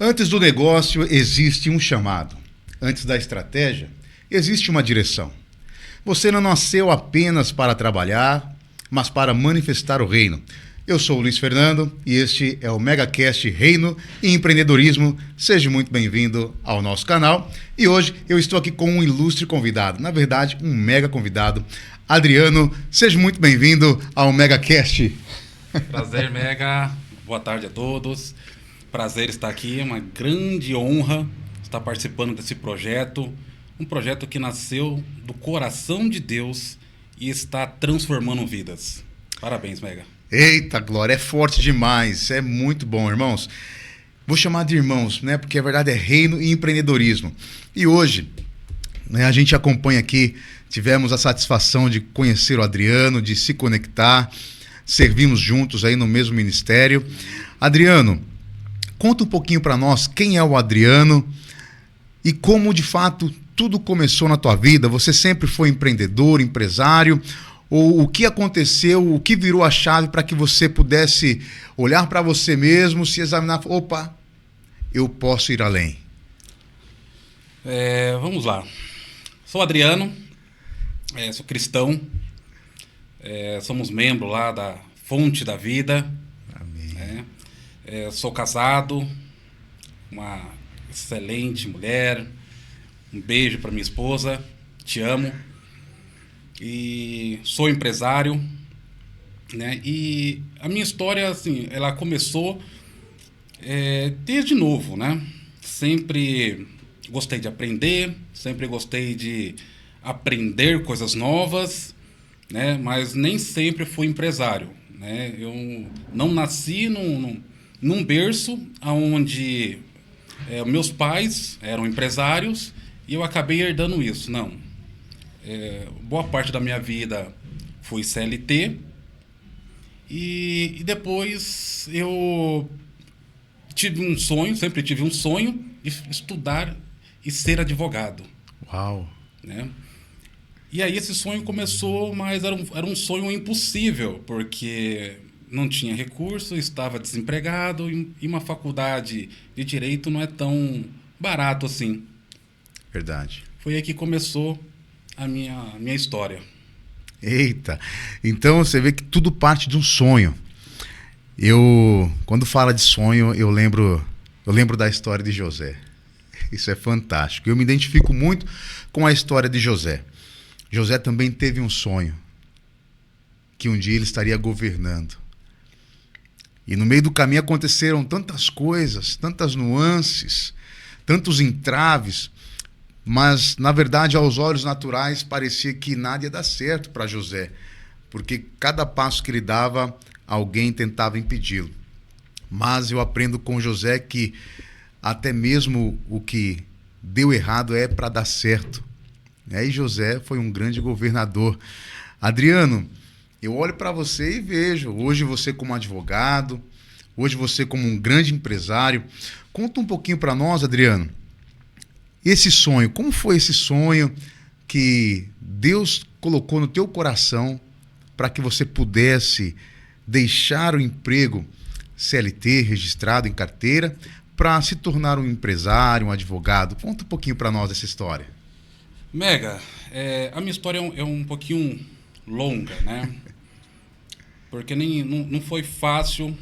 Antes do negócio existe um chamado. Antes da estratégia existe uma direção. Você não nasceu apenas para trabalhar, mas para manifestar o reino. Eu sou o Luiz Fernando e este é o MegaCast Reino e Empreendedorismo. Seja muito bem-vindo ao nosso canal. E hoje eu estou aqui com um ilustre convidado, na verdade um mega convidado, Adriano. Seja muito bem-vindo ao MegaCast. Prazer, Mega. Boa tarde a todos. Prazer estar aqui, uma grande honra estar participando desse projeto. Um projeto que nasceu do coração de Deus e está transformando vidas. Parabéns, Mega. Eita, Glória, é forte demais, é muito bom, irmãos. Vou chamar de irmãos, né? Porque a verdade é reino e empreendedorismo. E hoje, né, a gente acompanha aqui, tivemos a satisfação de conhecer o Adriano, de se conectar, servimos juntos aí no mesmo ministério. Adriano, conta um pouquinho para nós quem é o Adriano e como de fato tudo começou na tua vida. Você sempre foi empreendedor, empresário? Ou o que aconteceu, o que virou a chave para que você pudesse olhar para você mesmo, se examinar, opa, eu posso ir além? Vamos lá. Sou Adriano, sou cristão, somos membros lá da Fonte da Vida. Amém. Sou casado, uma excelente mulher. Um beijo para minha esposa, te amo. E sou empresário, né? E a minha história, assim, ela começou desde novo, né? Sempre gostei de aprender, sempre gostei de aprender coisas novas, né? Mas nem sempre fui empresário, né? Eu não nasci num berço onde meus pais eram empresários e eu acabei herdando isso, não. Boa parte da minha vida fui CLT e depois eu sempre tive um sonho de estudar e ser advogado. Uau! Né? E aí esse sonho começou, mas era um sonho impossível, porque não tinha recurso, estava desempregado e uma faculdade de Direito não é tão barato assim. Verdade. Foi aí que começou a minha história. Eita, então você vê que tudo parte de um sonho. Quando fala de sonho, eu lembro da história de José. Isso é fantástico. Eu me identifico muito com a história de José. José também teve um sonho, que um dia ele estaria governando. E no meio do caminho aconteceram tantas coisas, tantas nuances, tantos entraves, mas, na verdade, aos olhos naturais, parecia que nada ia dar certo para José, porque cada passo que ele dava, alguém tentava impedi-lo. Mas eu aprendo com José que até mesmo o que deu errado é para dar certo. E José foi um grande governador. Adriano, eu olho para você e vejo, hoje você como advogado, hoje você como um grande empresário. Conta um pouquinho para nós, Adriano, esse sonho, como foi esse sonho que Deus colocou no teu coração para que você pudesse deixar o emprego CLT registrado em carteira para se tornar um empresário, um advogado? Conta um pouquinho para nós essa história. Mega, a minha história é um pouquinho longa, né? Porque não foi fácil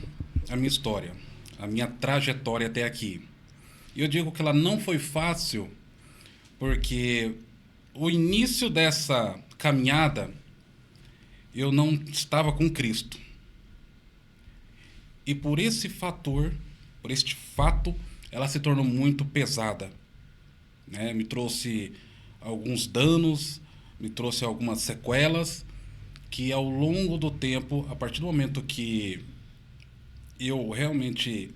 a minha história, a minha trajetória até aqui. E eu digo que ela não foi fácil porque o início dessa caminhada eu não estava com Cristo. E por este fato, ela se tornou muito pesada, né? Me trouxe alguns danos, me trouxe algumas sequelas que ao longo do tempo, a partir do momento que eu realmente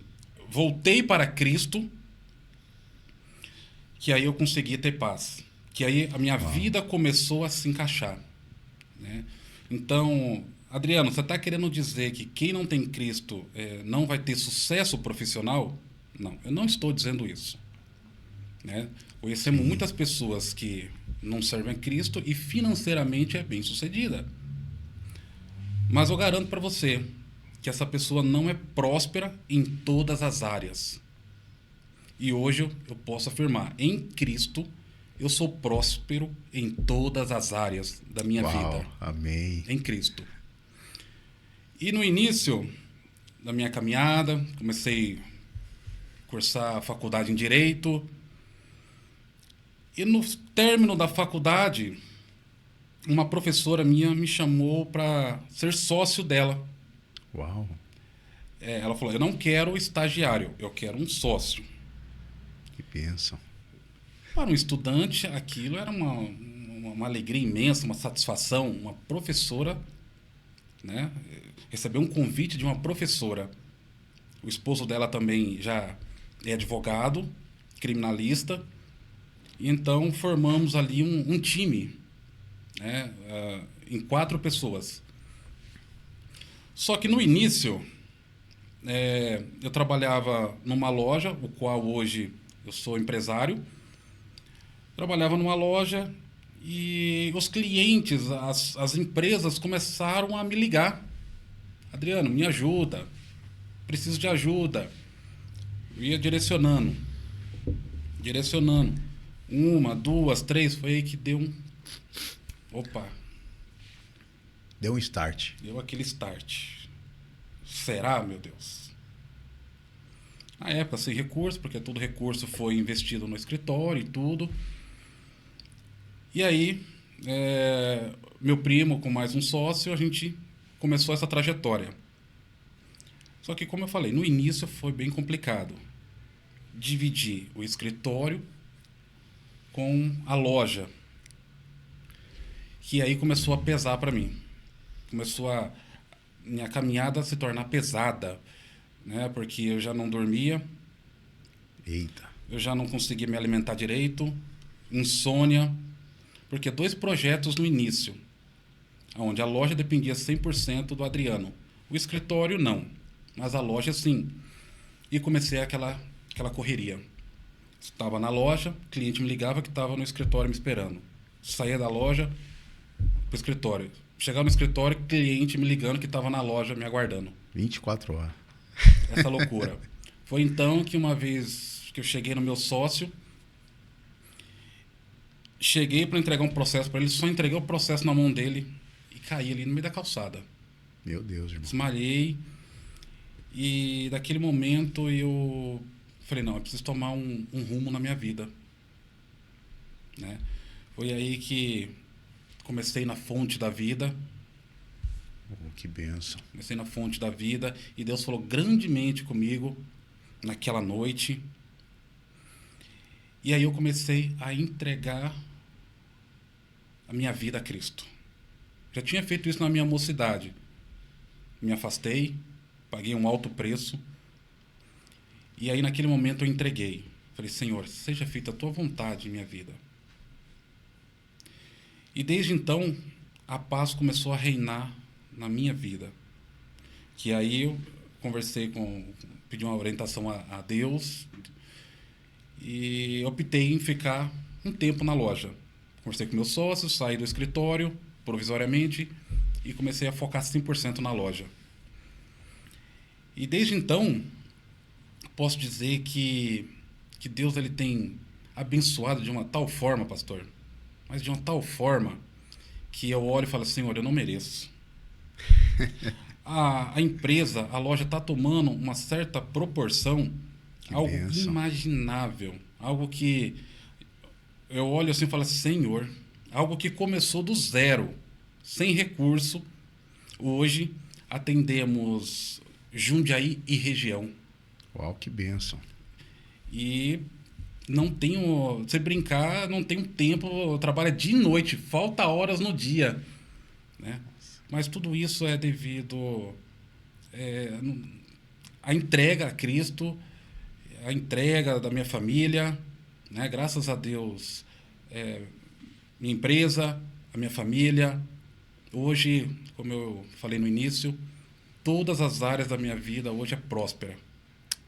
voltei para Cristo, que aí eu consegui ter paz. Que aí a minha vida começou a se encaixar. Né? Então, Adriano, você está querendo dizer que quem não tem Cristo não vai ter sucesso profissional? Não, eu não estou dizendo isso. Né? Conhecemos muitas pessoas que não servem a Cristo e financeiramente é bem sucedida. Mas eu garanto para você que essa pessoa não é próspera em todas as áreas. E hoje eu posso afirmar, em Cristo, eu sou próspero em todas as áreas da minha vida. Amém. Em Cristo. E no início da minha caminhada, comecei a cursar a faculdade em Direito. E no término da faculdade, uma professora minha me chamou para ser sócio dela. Uau. Ela falou, eu não quero estagiário, eu quero um sócio. Que bênção. Para um estudante, aquilo era uma alegria imensa, uma satisfação. Uma professora, né, receber um convite de uma professora. O esposo dela também já é advogado, criminalista. E então formamos ali um time, né, em 4 pessoas. Só que no início, eu trabalhava numa loja, o qual hoje eu sou empresário. Trabalhava numa loja e os clientes, as empresas começaram a me ligar. Adriano, me ajuda. Preciso de ajuda. Eu ia direcionando. 1, 2, 3. Foi aí que deu um... Opa. Deu um start. Deu aquele start. Será, meu Deus? Na época, sem recurso, porque todo recurso foi investido no escritório e tudo. E aí, meu primo, com mais um sócio, a gente começou essa trajetória. Só que, como eu falei, no início foi bem complicado. Dividir o escritório com a loja. Que aí começou a pesar para mim. Começou minha caminhada a se tornar pesada, né? Porque eu já não dormia. Eita. Eu já não conseguia me alimentar direito. Insônia. Porque 2 projetos no início, onde a loja dependia 100% do Adriano. O escritório não, mas a loja sim. E comecei aquela correria. Estava na loja, o cliente me ligava que estava no escritório me esperando. Saía da loja para o escritório. Chegava no escritório, cliente me ligando que estava na loja me aguardando. 24 horas. Essa loucura. Foi então que uma vez que eu cheguei no meu sócio, cheguei para entregar um processo para ele, só entreguei o processo na mão dele e caí ali no meio da calçada. Meu Deus, irmão. Desmaiei. E daquele momento eu falei, não, eu preciso tomar um rumo na minha vida. Né? Foi aí que comecei na fonte da vida. Que bênção. Comecei na fonte da vida e Deus falou grandemente comigo naquela noite. E aí eu comecei a entregar a minha vida a Cristo. Já tinha feito isso na minha mocidade. Me afastei, paguei um alto preço. E aí naquele momento eu entreguei. Falei, Senhor, seja feita a tua vontade em minha vida. E desde então, a paz começou a reinar na minha vida. Que aí eu conversei pedi uma orientação a Deus e optei em ficar um tempo na loja. Conversei com meus sócios, saí do escritório provisoriamente e comecei a focar 100% na loja. E desde então, posso dizer que Deus ele tem abençoado de uma tal forma, pastor, mas de uma tal forma que eu olho e falo, Senhor, eu não mereço. A empresa, a loja está tomando uma certa proporção, algo inimaginável, algo que eu olho assim e falo, Senhor, algo que começou do zero, sem recurso, hoje atendemos Jundiaí e região. Uau, que bênção. E não tenho, se brincar, não tenho tempo, eu trabalho de noite, falta horas no dia, né? Mas tudo isso é devido à entrega a Cristo, a entrega da minha família, né? Graças a Deus, minha empresa, a minha família. Hoje, como eu falei no início, todas as áreas da minha vida hoje é próspera.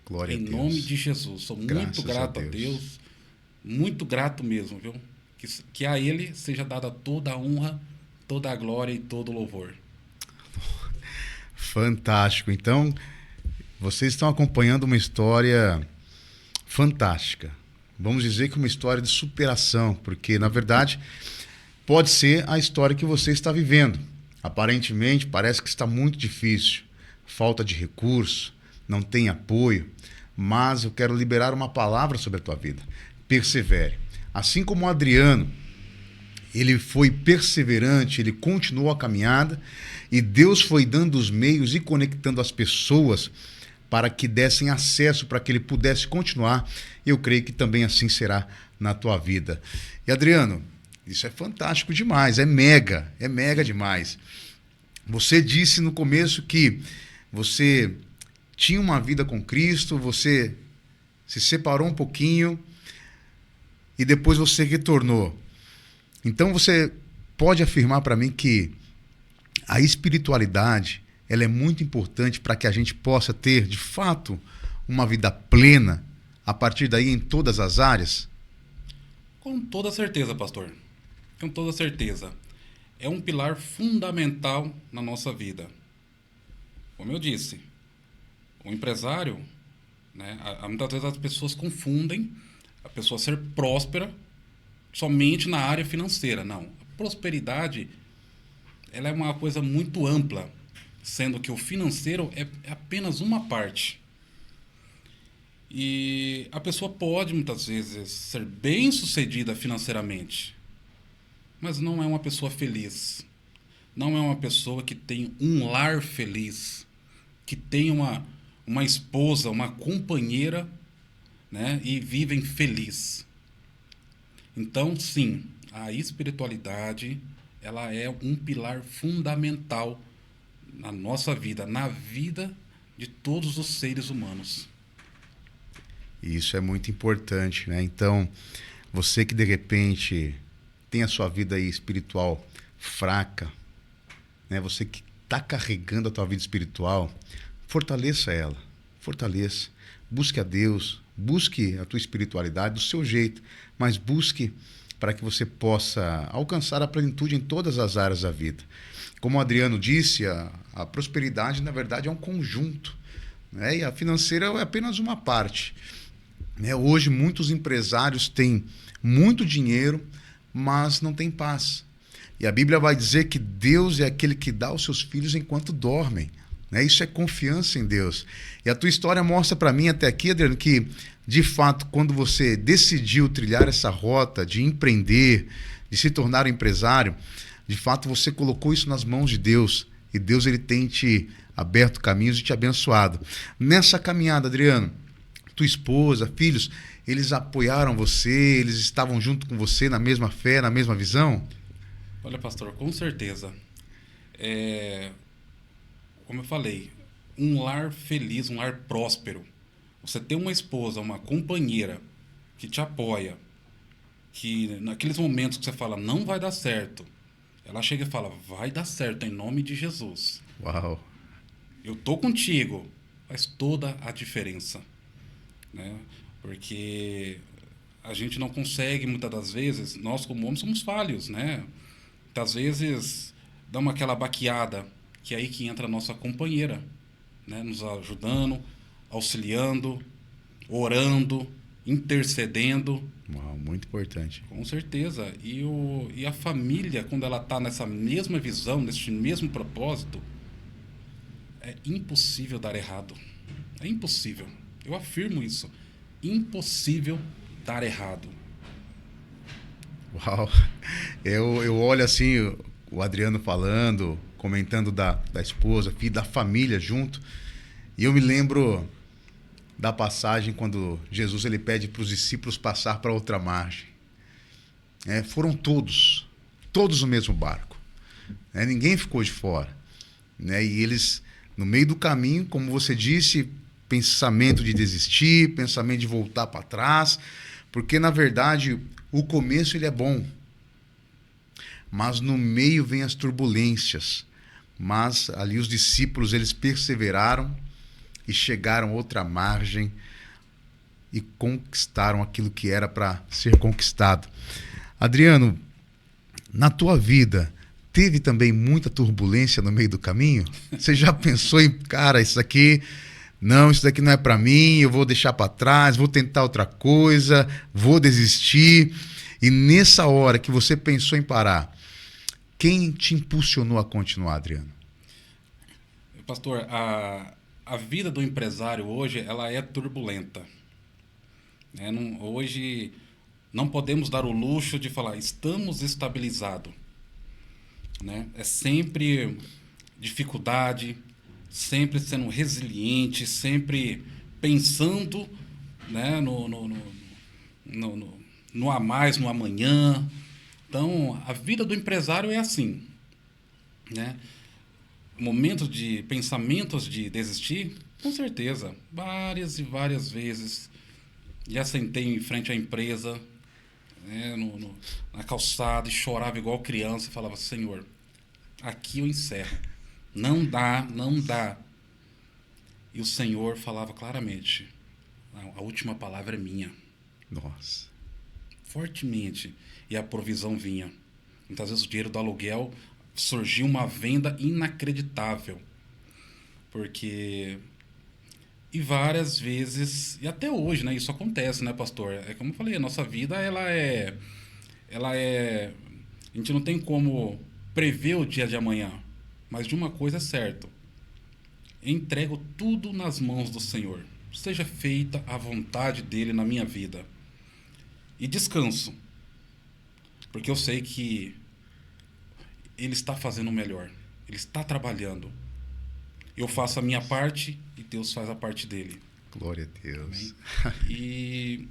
Glória a Deus. Em nome de Jesus. Sou muito grato a Deus. Muito grato mesmo, viu? Que a Ele seja dada toda a honra, toda a glória e todo o louvor. Fantástico. Então, vocês estão acompanhando uma história fantástica. Vamos dizer que uma história de superação, porque, na verdade, pode ser a história que você está vivendo. Aparentemente, parece que está muito difícil. Falta de recurso, não tem apoio. Mas eu quero liberar uma palavra sobre a tua vida. Persevere. Assim como o Adriano, ele foi perseverante, ele continuou a caminhada e Deus foi dando os meios e conectando as pessoas para que dessem acesso, para que ele pudesse continuar. Eu creio que também assim será na tua vida. E Adriano, isso é fantástico demais, é mega demais. Você disse no começo que você tinha uma vida com Cristo, você se separou um pouquinho e depois você retornou. Então você pode afirmar para mim que a espiritualidade, ela é muito importante para que a gente possa ter, de fato, uma vida plena, a partir daí em todas as áreas? Com toda certeza, pastor. Com toda certeza. É um pilar fundamental na nossa vida. Como eu disse, o empresário, né, muitas vezes as pessoas confundem a pessoa ser próspera somente na área financeira. Não. A prosperidade, ela é uma coisa muito ampla, sendo que o financeiro é apenas uma parte. E a pessoa pode, muitas vezes, ser bem-sucedida financeiramente, mas não é uma pessoa feliz. Não é uma pessoa que tem um lar feliz, que tem uma esposa, uma companheira, né, e vivem felizes. Então, sim, a espiritualidade, ela é um pilar fundamental na nossa vida, na vida de todos os seres humanos. E isso é muito importante, né? Então, você que de repente tem a sua vida aí espiritual fraca, né? Você que está carregando a tua vida espiritual, fortaleça ela, fortaleça. Busque a Deus, busque a tua espiritualidade do seu jeito, mas busque para que você possa alcançar a plenitude em todas as áreas da vida. Como o Adriano disse, a prosperidade, na verdade, é um conjunto, né? E a financeira é apenas uma parte. Hoje, muitos empresários têm muito dinheiro, mas não têm paz. E a Bíblia vai dizer que Deus é aquele que dá aos seus filhos enquanto dormem. Isso é confiança em Deus. E a tua história mostra para mim até aqui, Adriano, que, de fato, quando você decidiu trilhar essa rota de empreender, de se tornar um empresário, de fato, você colocou isso nas mãos de Deus. E Deus, ele tem te aberto caminhos e te abençoado. Nessa caminhada, Adriano, tua esposa, filhos, eles apoiaram você, eles estavam junto com você na mesma fé, na mesma visão? Olha, pastor, com certeza. Como eu falei, um lar feliz, um lar próspero. Você ter uma esposa, uma companheira que te apoia, que naqueles momentos que você fala, não vai dar certo, ela chega e fala, vai dar certo, em nome de Jesus. Uau! Eu tô contigo. Faz toda a diferença, né? Porque a gente não consegue, muitas das vezes, nós como homens somos falhos, né? Muitas vezes dá aquela baqueada, que é aí que entra a nossa companheira, né? Nos ajudando, auxiliando, orando, intercedendo. Uau, muito importante. Com certeza. E a família, quando ela está nessa mesma visão, nesse mesmo propósito, é impossível dar errado. É impossível. Eu afirmo isso. Impossível dar errado. Uau! Eu olho assim, o Adriano falando, comentando da esposa, filho, da família junto, e eu me lembro da passagem quando Jesus ele pede para os discípulos passar para outra margem. Foram todos no mesmo barco. Ninguém ficou de fora. E eles, no meio do caminho, como você disse, pensamento de desistir, pensamento de voltar para trás, porque, na verdade, o começo ele é bom, mas no meio vem as turbulências. Mas ali os discípulos, eles perseveraram e chegaram a outra margem e conquistaram aquilo que era para ser conquistado. Adriano, na tua vida, teve também muita turbulência no meio do caminho? Você já pensou em, cara, isso aqui não, isso daqui não é para mim, eu vou deixar para trás, vou tentar outra coisa, vou desistir. E nessa hora que você pensou em parar, quem te impulsionou a continuar, Adriano? Pastor, a vida do empresário hoje ela é turbulenta. Né? Hoje não podemos dar o luxo de falar estamos estabilizados. Né? É sempre dificuldade, sempre sendo resiliente, sempre pensando, né, no a mais, no amanhã. Então, a vida do empresário é assim. Né? Momentos de pensamentos de desistir, com certeza, várias e várias vezes. Já sentei em frente à empresa, né, na calçada, e chorava igual criança e falava: Senhor, aqui eu encerro. Não dá, não dá. E o Senhor falava claramente: a última palavra é minha. Nossa. Fortemente. E a provisão vinha. Muitas vezes o dinheiro do aluguel surgiu uma venda inacreditável. Porque... E várias vezes, e até hoje, né, isso acontece, né, pastor? É como eu falei, a nossa vida, a gente não tem como prever o dia de amanhã, mas de uma coisa é certa: entrego tudo nas mãos do Senhor. Seja feita a vontade dele na minha vida. E descanso, porque eu sei que ele está fazendo o melhor, ele está trabalhando. Eu faço a minha parte e Deus faz a parte dele. Glória a Deus. E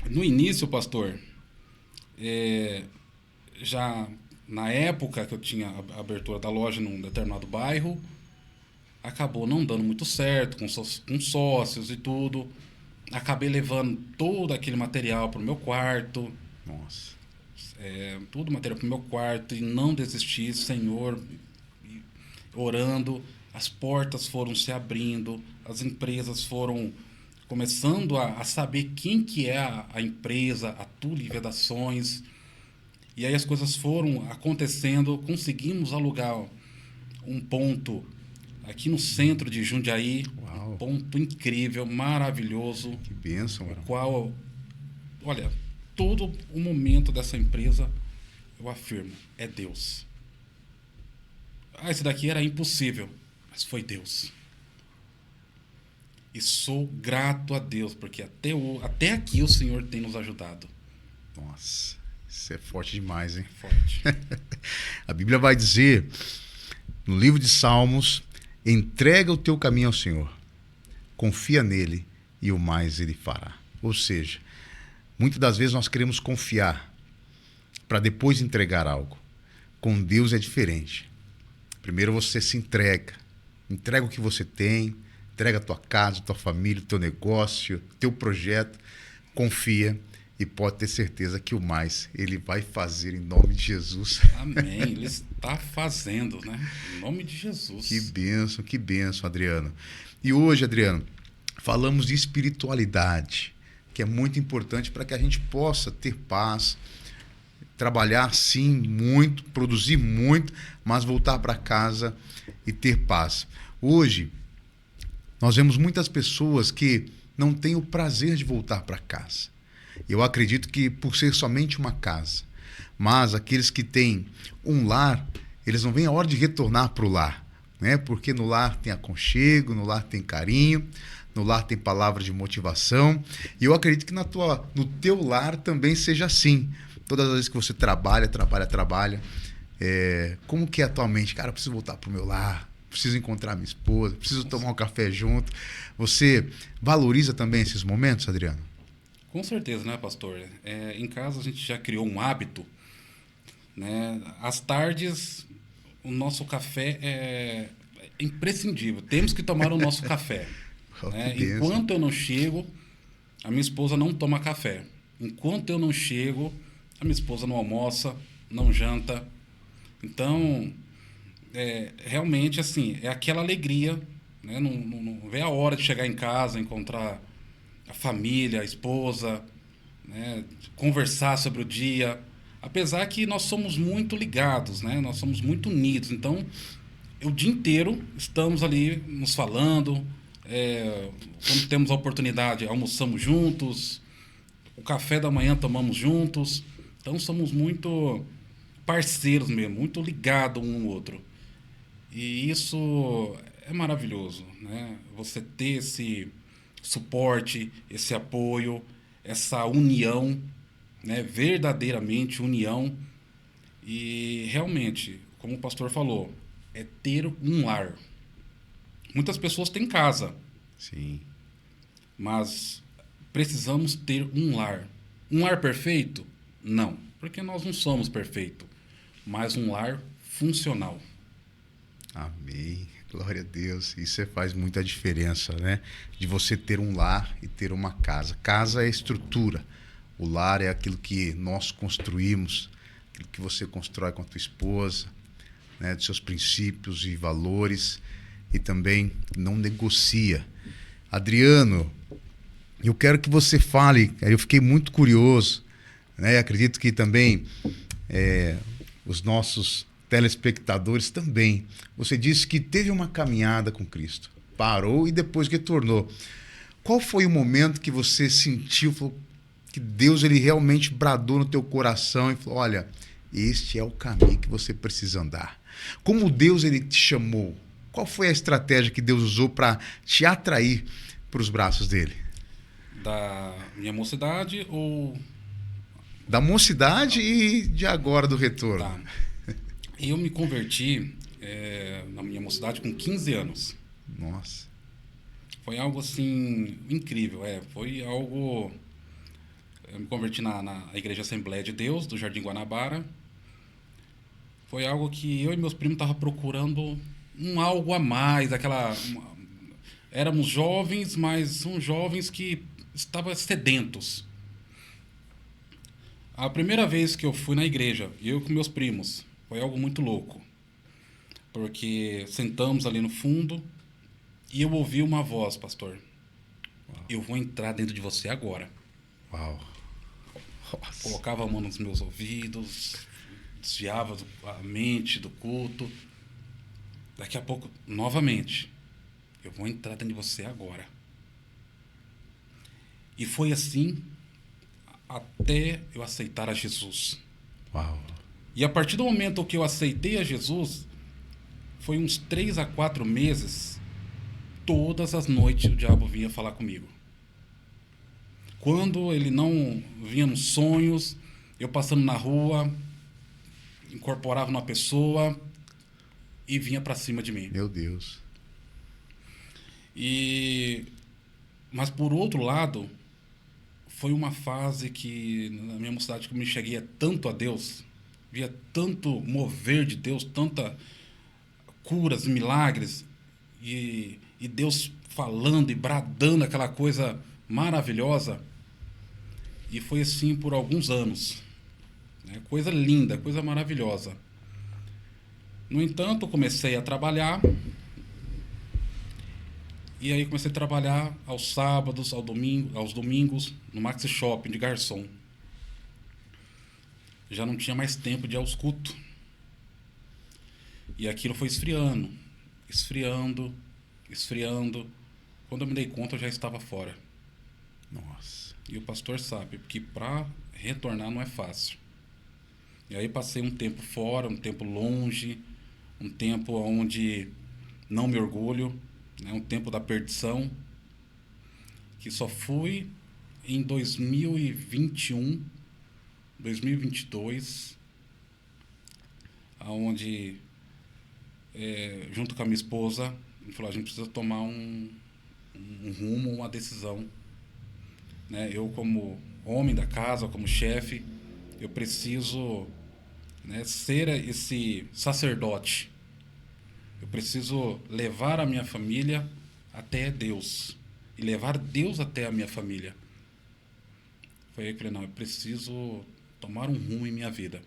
no início, pastor, já na época que eu tinha a abertura da loja num determinado bairro, acabou não dando muito certo com sócios e tudo. Acabei levando todo aquele material para o meu quarto. Nossa. Tudo material para o meu quarto e não desisti, Senhor, orando. As portas foram se abrindo, as empresas foram começando a saber quem que é a empresa, a Tule Vedações. E aí as coisas foram acontecendo, conseguimos alugar um ponto aqui no centro de Jundiaí. Uau. Um ponto incrível, maravilhoso. Que bênção, o qual, olha, todo o momento dessa empresa, eu afirmo, é Deus. Esse daqui era impossível. Mas foi Deus. E sou grato a Deus, porque até aqui o Senhor tem nos ajudado. Nossa, isso é forte demais, hein? Forte. A Bíblia vai dizer, no livro de Salmos: entrega o teu caminho ao Senhor, confia nele e o mais ele fará. Ou seja, muitas das vezes nós queremos confiar para depois entregar algo. Com Deus é diferente. Primeiro você se entrega o que você tem, entrega a tua casa, a tua família, o teu negócio, o teu projeto, confia e pode ter certeza que o mais ele vai fazer em nome de Jesus. Amém, ele está fazendo, né? Em nome de Jesus. Que bênção, Adriano. E hoje, Adriano, falamos de espiritualidade, que é muito importante para que a gente possa ter paz, trabalhar sim muito, produzir muito, mas voltar para casa e ter paz. Hoje, nós vemos muitas pessoas que não têm o prazer de voltar para casa. Eu acredito que por ser somente uma casa, mas aqueles que têm um lar, eles não veem a hora de retornar para o lar, né? Porque no lar tem aconchego, no lar tem carinho, no lar tem palavra de motivação. E eu acredito que no teu lar também seja assim. Todas as vezes que você trabalha, como que é atualmente? Cara, eu preciso voltar para o meu lar, preciso encontrar minha esposa, preciso tomar um café junto. Você valoriza também esses momentos, Adriano? Com certeza, né, pastor? Em casa a gente já criou um hábito, né? Às tardes, o nosso café é imprescindível. Temos que tomar o nosso café. Né? Enquanto eu não chego, a minha esposa não toma café. Enquanto eu não chego, a minha esposa não almoça, não janta. Então, realmente, assim, é aquela alegria, né? Não vê a hora de chegar em casa, encontrar a família, a esposa, né? Conversar sobre o dia. Apesar que nós somos muito ligados, né? Nós somos muito unidos. Então, o dia inteiro estamos ali nos falando, Quando temos a oportunidade, almoçamos juntos, o café da manhã tomamos juntos. Então somos muito parceiros mesmo, muito ligados um ao outro. E isso é maravilhoso, né? Você ter esse suporte, esse apoio, essa união, né? Verdadeiramente união. E realmente, como o pastor falou, é ter um lar. Muitas pessoas têm casa, Sim. mas precisamos ter um lar. Um lar perfeito? Não, porque nós não somos perfeitos, mas um lar funcional. Amém. Glória a Deus. Isso faz muita diferença, né? De você ter um lar e ter uma casa. Casa é estrutura. O lar é aquilo que nós construímos, aquilo que você constrói com a tua esposa, né? Dos seus princípios e valores, e também não negocia. Adriano, eu quero que você fale. Eu fiquei muito curioso, né? Acredito que também os nossos telespectadores também. Você disse que teve uma caminhada com Cristo, parou e depois retornou. Qual foi o momento que você sentiu, falou, que Deus ele realmente bradou no teu coração e falou, olha, este é o caminho que você precisa andar? Como Deus ele te chamou? Qual foi a estratégia que Deus usou para te atrair para os braços dele? Da minha mocidade ou... Da mocidade e de agora do retorno. Tá. Eu me converti na minha mocidade com 15 anos. Nossa. Foi algo assim incrível. Foi algo. Eu me converti na Igreja Assembleia de Deus, do Jardim Guanabara. Foi algo que eu e meus primos estavam procurando um algo a mais. Éramos jovens, mas são jovens que estavam sedentos. A primeira vez que eu fui na igreja, eu com meus primos, foi algo muito louco. Porque sentamos ali no fundo e eu ouvi uma voz, pastor. Uau. Eu vou entrar dentro de você agora. Uau. Nossa. Colocava a mão nos meus ouvidos, desviava a mente do culto. Daqui a pouco, novamente, eu vou entrar dentro de você agora. E foi assim até eu aceitar a Jesus. Uau. E a partir do momento que eu aceitei a Jesus, foi uns 3 a 4 meses, todas as noites o diabo vinha falar comigo. Quando ele não vinha nos sonhos, eu passando na rua, incorporava uma pessoa e vinha para cima de mim. Meu Deus. Mas por outro lado, foi uma fase que na minha mocidade que eu me cheguei tanto a Deus, via tanto mover de Deus, tanta curas, milagres, e Deus falando e bradando aquela coisa maravilhosa. E foi assim por alguns anos, né? Coisa linda, coisa maravilhosa. No entanto, comecei a trabalhar, e aí comecei a trabalhar aos sábados, aos domingos, no Maxi Shopping de garçom. Já não tinha mais tempo de ir aos cultos. E aquilo foi esfriando, esfriando, esfriando. Quando eu me dei conta, eu já estava fora. Nossa. E o pastor sabe que para retornar não é fácil. E aí passei um tempo fora, um tempo longe, um tempo onde não me orgulho, né? Um tempo da perdição, que só fui em 2021, 2022, aonde junto com a minha esposa, a gente falou, a gente precisa tomar um rumo, uma decisão. Né? Eu, como homem da casa, como chefe, eu preciso, né, ser esse sacerdote. Eu preciso levar a minha família até Deus. E levar Deus até a minha família. Foi aí que eu falei, não, eu preciso tomar um rumo em minha vida.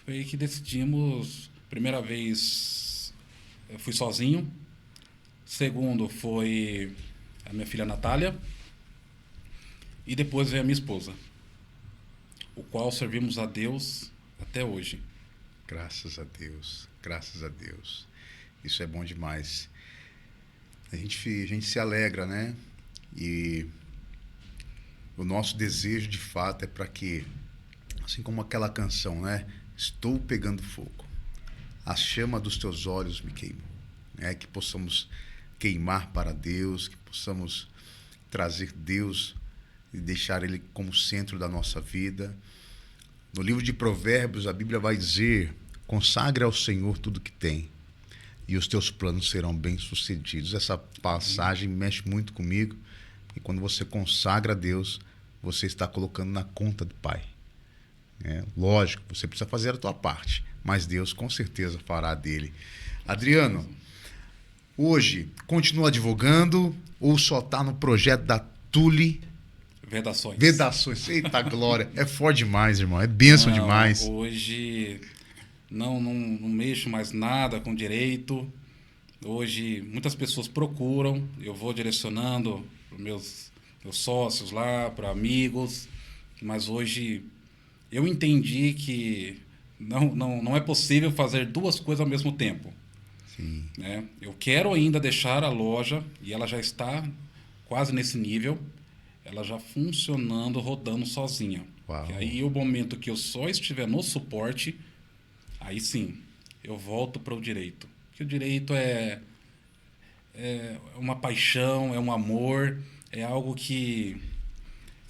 Foi aí que decidimos, primeira vez eu fui sozinho. Segundo foi a minha filha Natália. E depois veio a minha esposa, o qual servimos a Deus até hoje. Graças a Deus, graças a Deus. Isso é bom demais. A gente se alegra, né? E o nosso desejo, de fato, é para que, assim como aquela canção, né? Estou pegando fogo, a chama dos teus olhos me queimou. É que possamos queimar para Deus, que possamos trazer Deus e deixar Ele como centro da nossa vida. No livro de Provérbios, a Bíblia vai dizer: consagre ao Senhor tudo que tem, e os teus planos serão bem-sucedidos. Essa passagem mexe muito comigo, e quando você consagra a Deus, você está colocando na conta do Pai. Lógico, você precisa fazer a tua parte, mas Deus com certeza fará a dele. Adriano, hoje, continua advogando ou só está no projeto da Tule? Vedações. Vedações, eita glória, é forte demais, irmão, é bênção demais. Hoje não mexo mais nada com direito. Hoje muitas pessoas procuram, eu vou direcionando para meus sócios lá, para amigos, mas hoje eu entendi que não é possível fazer duas coisas ao mesmo tempo. Sim. Né? Eu quero ainda deixar a loja, e ela já está quase nesse nível, ela já funcionando, rodando sozinha. Uau. E aí o momento que eu só estiver no suporte, aí sim, eu volto para o direito. Porque o direito é uma paixão, é um amor, é algo que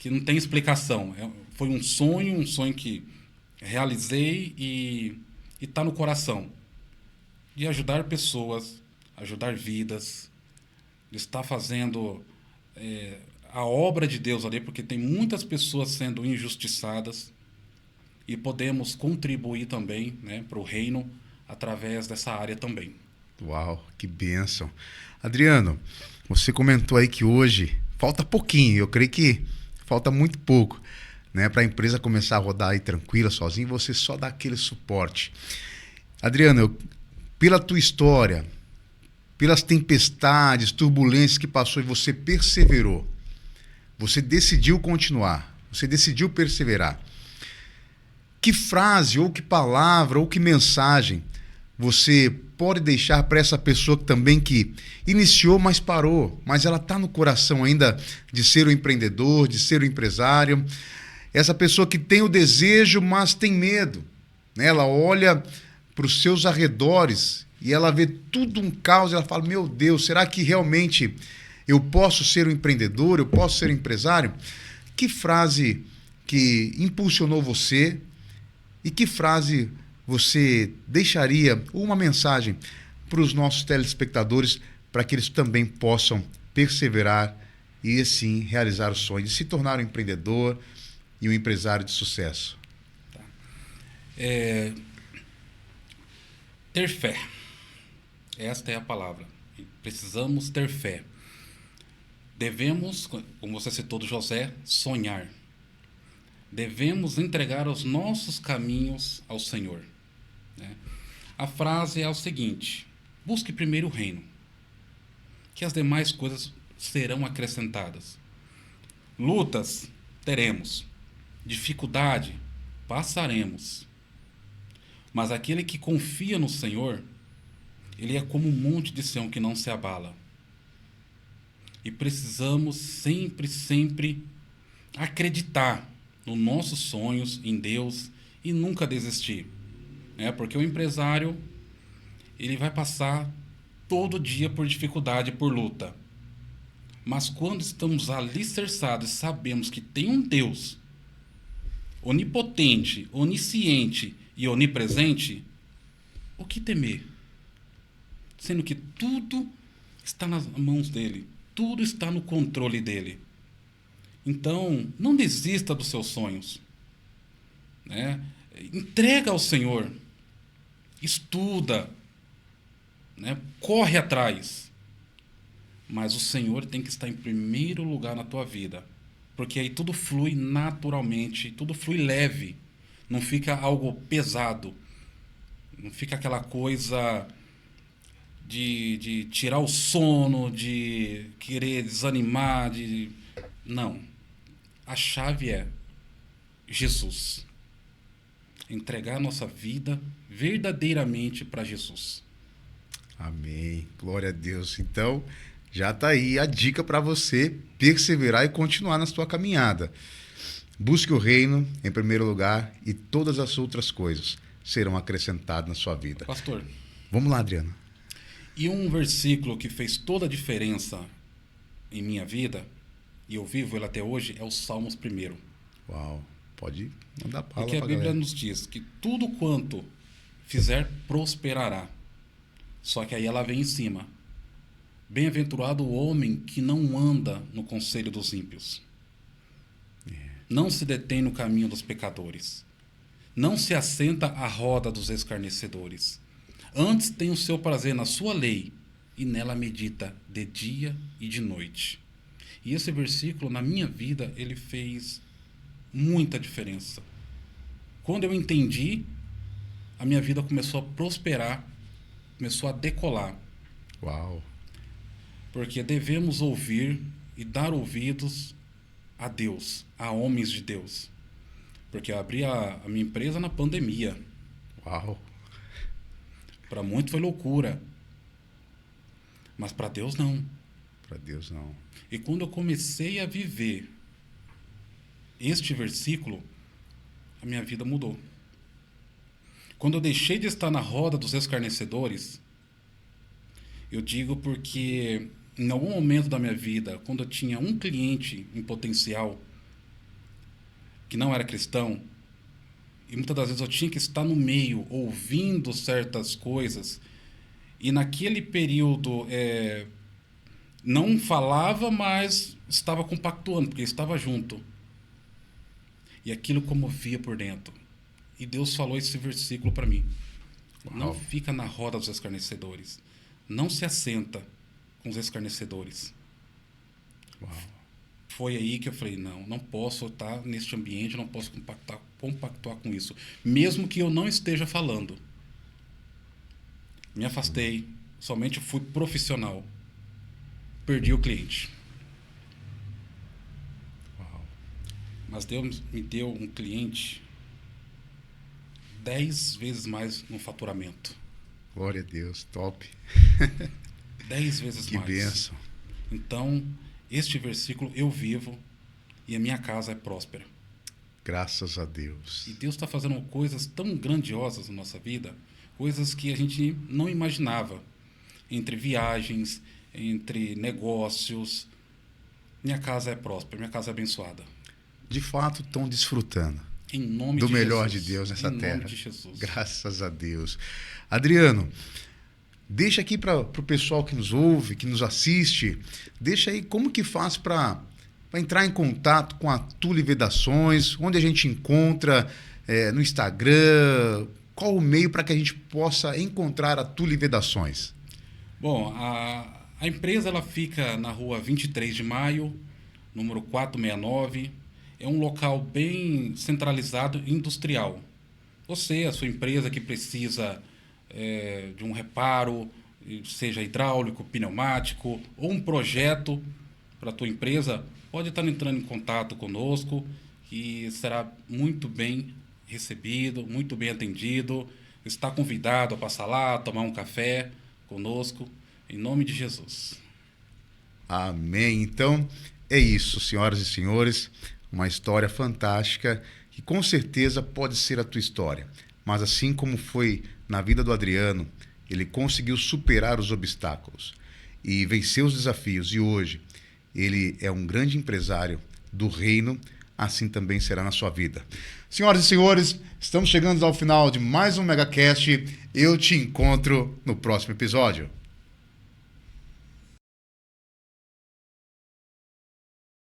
não tem explicação. Foi um sonho que realizei e está no coração. De ajudar pessoas, ajudar vidas, de estar fazendo a obra de Deus ali, porque tem muitas pessoas sendo injustiçadas e podemos contribuir também, né, para o reino através dessa área também. Uau, que bênção. Adriano, você comentou aí que hoje falta pouquinho, eu creio que falta muito pouco, né, para a empresa começar a rodar aí tranquila, sozinha, você só dá aquele suporte. Adriano, pela tua história, pelas tempestades, turbulências que passou e você perseverou, você decidiu continuar, você decidiu perseverar. Que frase, ou que palavra, ou que mensagem você pode deixar para essa pessoa também que iniciou, mas parou, mas ela está no coração ainda de ser o empreendedor, de ser o empresário, essa pessoa que tem o desejo, mas tem medo, né? Ela olha para os seus arredores e ela vê tudo um caos e ela fala, meu Deus, será que realmente eu posso ser um empreendedor, eu posso ser um empresário? Que frase que impulsionou você e que frase você deixaria, ou uma mensagem para os nossos telespectadores, para que eles também possam perseverar e assim realizar o sonho de se tornar um empreendedor e um empresário de sucesso? Tá. Ter fé. Esta é a palavra. Precisamos ter fé. Devemos, como você citou do José, sonhar. Devemos entregar os nossos caminhos ao Senhor. Né? A frase é o seguinte: busque primeiro o reino, que as demais coisas serão acrescentadas. Lutas teremos, dificuldade passaremos, mas aquele que confia no Senhor, ele é como um monte de Sião que não se abala. E precisamos sempre acreditar nos nossos sonhos, em Deus, e nunca desistir. Porque o empresário, ele vai passar todo dia por dificuldade, por luta. Mas quando estamos alicerçados e sabemos que tem um Deus onipotente, onisciente e onipresente, o que temer? Sendo que tudo está nas mãos dele, tudo está no controle dele. Então, não desista dos seus sonhos. Né? Entrega ao Senhor. Estuda. Né? Corre atrás. Mas o Senhor tem que estar em primeiro lugar na tua vida. Porque aí tudo flui naturalmente, tudo flui leve. Não fica algo pesado. Não fica aquela coisa de tirar o sono, de querer desanimar. Não. A chave é Jesus. Entregar a nossa vida verdadeiramente para Jesus. Amém. Glória a Deus. Então, Já está aí a dica para você perseverar e continuar na sua caminhada. Busque o reino em primeiro lugar e todas as outras coisas serão acrescentadas na sua vida. Pastor, Vamos lá, Adriano. e um versículo que fez toda a diferença em minha vida, e eu vivo ele até hoje, é o Salmos 1. Uau, pode mandar palavra Porque a pra Bíblia galera. nos diz que tudo quanto fizer prosperará. Só que aí ela vem em cima. Bem-aventurado o homem que não anda no conselho dos ímpios. Não se detém no caminho dos pecadores. Não se assenta à roda dos escarnecedores. Antes tem o seu prazer na sua lei, e nela medita de dia e de noite. E esse versículo, na minha vida, ele fez muita diferença. Quando eu entendi, a minha vida começou a prosperar, começou a decolar. Uau, Porque devemos ouvir e dar ouvidos a Deus, a homens de Deus. Porque eu abri a minha empresa na pandemia. uau. Para muitos foi loucura. Mas para Deus não. Para Deus não. E quando eu comecei a viver este versículo, a minha vida mudou. Quando eu deixei de estar na roda dos escarnecedores, eu digo porque em algum momento da minha vida, quando eu tinha um cliente em potencial que não era cristão, e muitas das vezes eu tinha que estar no meio, ouvindo certas coisas, e naquele período não falava, mas estava compactuando, porque estava junto. E aquilo comovia por dentro. E Deus falou esse versículo para mim. Uau. Não fica na roda dos escarnecedores. Não se assenta com os escarnecedores. Uau. Foi aí que eu falei, não posso estar neste ambiente, não posso compactuar com isso. Mesmo que eu não esteja falando. Me afastei, somente fui profissional. Perdi o cliente. Uau. Mas Deus me deu um cliente 10 vezes mais no faturamento. Glória a Deus, top. 10 vezes Que mais. bênção. Então, este versículo eu vivo e a minha casa é próspera. Graças a Deus. E Deus está fazendo coisas tão grandiosas na nossa vida, coisas que a gente não imaginava. Entre viagens, entre negócios. Minha casa é próspera, minha casa é abençoada. De fato, estão desfrutando Em nome do de melhor Jesus. de Deus nessa em terra. Em nome de Jesus. Graças a Deus. Adriano, deixa aqui para o pessoal que nos ouve, que nos assiste, deixa aí como que faz para entrar em contato com a Tule Vedações, onde a gente encontra no Instagram, qual o meio para que a gente possa encontrar a Tule Vedações? Bom, a empresa ela fica na rua 23 de maio, número 469. É um local bem centralizado e industrial. Você, a sua empresa que precisa de um reparo, seja hidráulico, pneumático, ou um projeto para a tua empresa, pode estar entrando em contato conosco, que será muito bem recebido, muito bem atendido. Está convidado a passar lá, tomar um café conosco, em nome de Jesus. Amém. Então, é isso, senhoras e senhores. Uma história fantástica que com certeza pode ser a tua história. Mas assim como foi na vida do Adriano, ele conseguiu superar os obstáculos e vencer os desafios. E hoje ele é um grande empresário do reino, assim também será na sua vida. Senhoras e senhores, estamos chegando ao final de mais um MegaCast. Eu te encontro no próximo episódio.